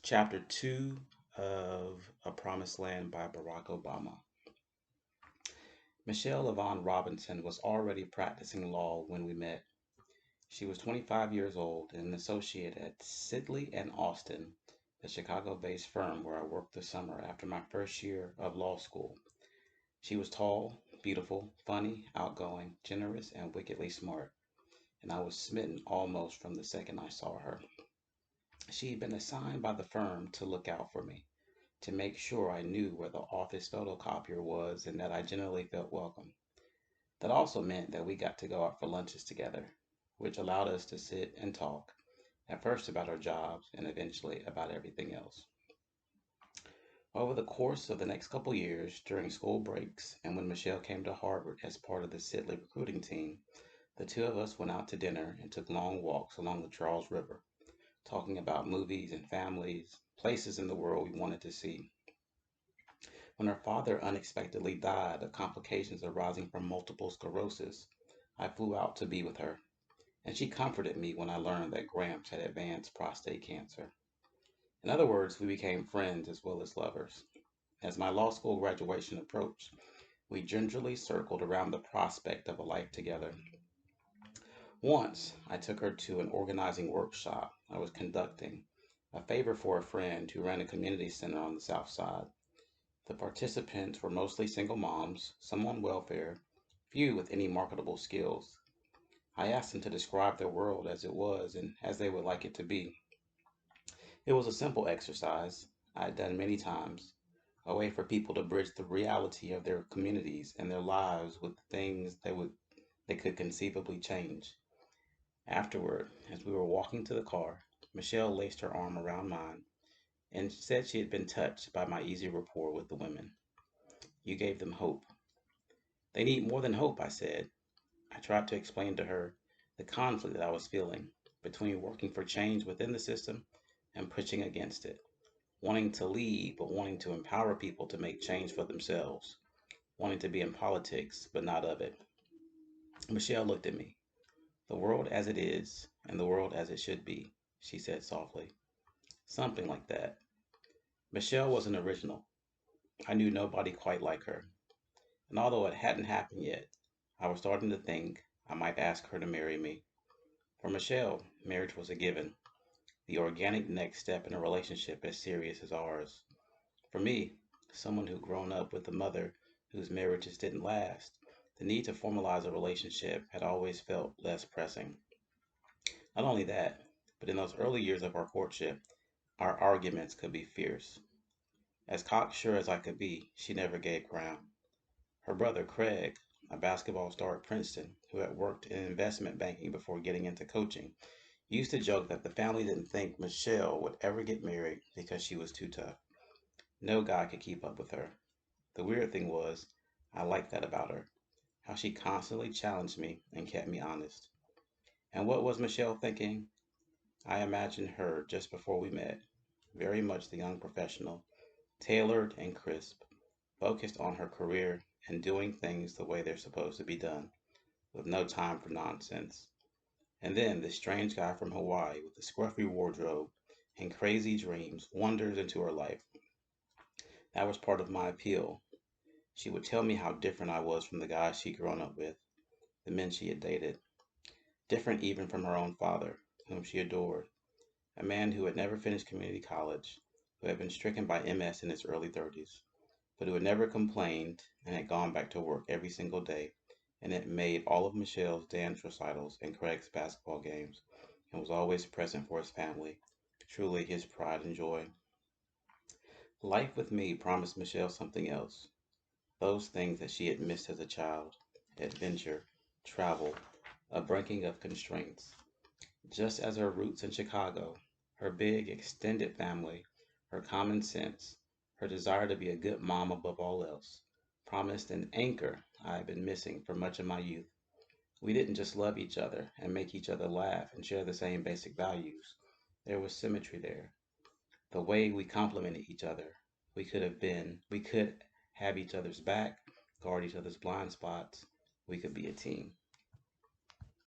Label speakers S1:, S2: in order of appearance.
S1: Chapter 2 of A Promised Land by Barack Obama. Michelle Yvonne Robinson was already practicing law when we met. She was 25 years old and an associate at Sidley and Austin, the Chicago-based firm where I worked the summer after my first year of law school. She was tall, beautiful, funny, outgoing, generous, and wickedly smart, and I was smitten almost from the second I saw her. She had been assigned by the firm to look out for me, to make sure I knew where the office photocopier was and that I generally felt welcome. That also meant that we got to go out for lunches together, which allowed us to sit and talk, at first about our jobs and eventually about everything else. Over the course of the next couple years, during school breaks and when Michelle came to Harvard as part of the Sidley recruiting team, the two of us went out to dinner and took long walks along the Charles River, talking about movies and families, places in the world we wanted to see. When her father unexpectedly died of complications arising from multiple sclerosis, I flew out to be with her, and she comforted me when I learned that Gramps had advanced prostate cancer. In other words, we became friends as well as lovers. As my law school graduation approached, we gingerly circled around the prospect of a life together. Once, I took her to an organizing workshop I was conducting, a favor for a friend who ran a community center on the South Side. The participants were mostly single moms, some on welfare, few with any marketable skills. I asked them to describe their world as it was and as they would like it to be. It was a simple exercise I had done many times, a way for people to bridge the reality of their communities and their lives with things they could conceivably change. Afterward, as we were walking to the car, Michelle laced her arm around mine and said she had been touched by my easy rapport with the women. You gave them hope. They need more than hope, I said. I tried to explain to her the conflict that I was feeling between working for change within the system and pushing against it, wanting to lead but wanting to empower people to make change for themselves, wanting to be in politics but not of it. Michelle looked at me. The world as it is and the world as it should be, she said softly. Something like that. Michelle was an original. I knew nobody quite like her. And although it hadn't happened yet, I was starting to think I might ask her to marry me. For Michelle, marriage was a given, the organic next step in a relationship as serious as ours. For me, someone who'd grown up with a mother whose marriages didn't last, the need to formalize a relationship had always felt less pressing. Not only that, but in those early years of our courtship, our arguments could be fierce. As cocksure as I could be, she never gave ground. Her brother Craig, a basketball star at Princeton who had worked in investment banking before getting into coaching, used to joke that the family didn't think Michelle would ever get married because she was too tough. No guy could keep up with her. The weird thing was, I liked that about her, how she constantly challenged me and kept me honest. And what was Michelle thinking? I imagined her just before we met, very much the young professional, tailored and crisp, focused on her career and doing things the way they're supposed to be done, with no time for nonsense. And then this strange guy from Hawaii with a scruffy wardrobe and crazy dreams wanders into her life. That was part of my appeal. She would tell me how different I was from the guys she'd grown up with, the men she had dated, different even from her own father, whom she adored, a man who had never finished community college, who had been stricken by MS in his early 30s, but who had never complained and had gone back to work every single day and had made all of Michelle's dance recitals and Craig's basketball games and was always present for his family, truly his pride and joy. Life with me promised Michelle something else, those things that she had missed as a child, adventure, travel, a breaking of constraints. Just as her roots in Chicago, her big extended family, her common sense, her desire to be a good mom above all else, promised an anchor I had been missing for much of my youth. We didn't just love each other and make each other laugh and share the same basic values. There was symmetry there. The way we complemented each other. We could have each other's back, guard each other's blind spots. We could be a team.